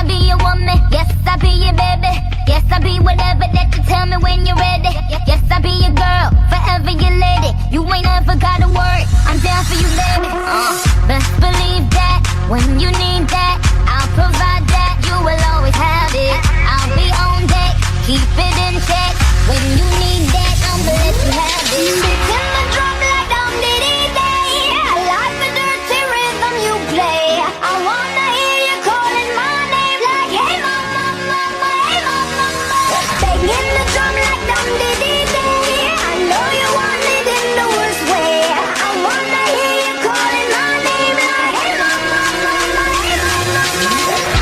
be your woman. Yes, I be your baby. Yes, I be whatever that you tell me when you're ready. Yes, I be your girl, forever your lady. You ain't ever gotta worry, I'm down for you, baby. Best believe that when you need that, I'll provide that. You will always have it. I'll be on deck, keep it in check. When you need that, I'ma let you have it. Beat in the drum like I'm Diddy Day. I like the dirty rhythm you play. I wanna hear you calling my name like, hey mama, mama, hey mama, mama. Banging the drum like I'm Diddy Day. I know you want it in the worst way. I wanna hear you calling my name like, hey mama, mama, hey mama, mama.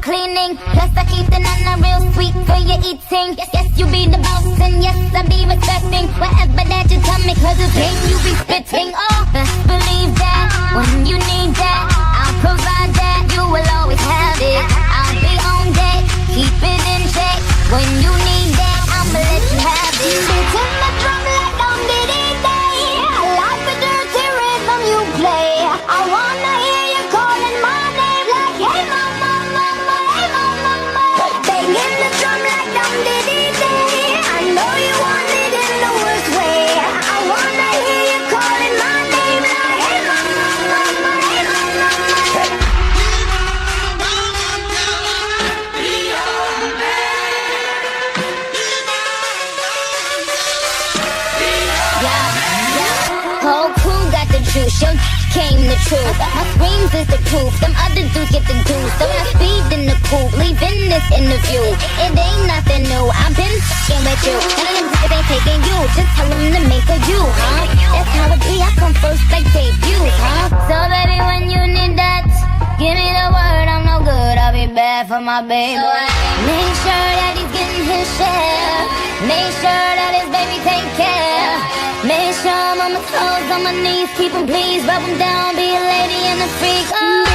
Cleaning, plus I keep the nana real sweet for your eating. Yes, yes, you be the boss and yes, I be respecting whatever that you tell me, cause it's game you be spitting. Oh, best believe that when you need that, I'll provide that. You will always have it. I'll be on deck, keep it in check. When you need that, I'ma let you have it. Beat in the drum like I'm Diddy Day. I like the dirty rhythm you play. I wanna hear you calling my name like, hey mama. Banging the drum like I'm Diddy Day. I know you want it in the worst way. I wanna hear you calling my name like, hey mama, mama, hey mama, mama. Whole crew got the juice, your came the truth. My screams is the proof, them other dudes get the juice. So I speed in the coupe, leaving this interview. It ain't nothing new, I've been f***ing with you. None of them niggas ain't taking you, just tell them to make a you, huh? That's how it be, I come first like debut, huh? So baby, when you need that, give me the word, I'm no good, I'll be bad for my baby. Make sure that he's getting his share. Make sure that his baby take care. Make sure I'm on my toes, on my knees, keep him please, rub him down, be a lady and a freak. Oh.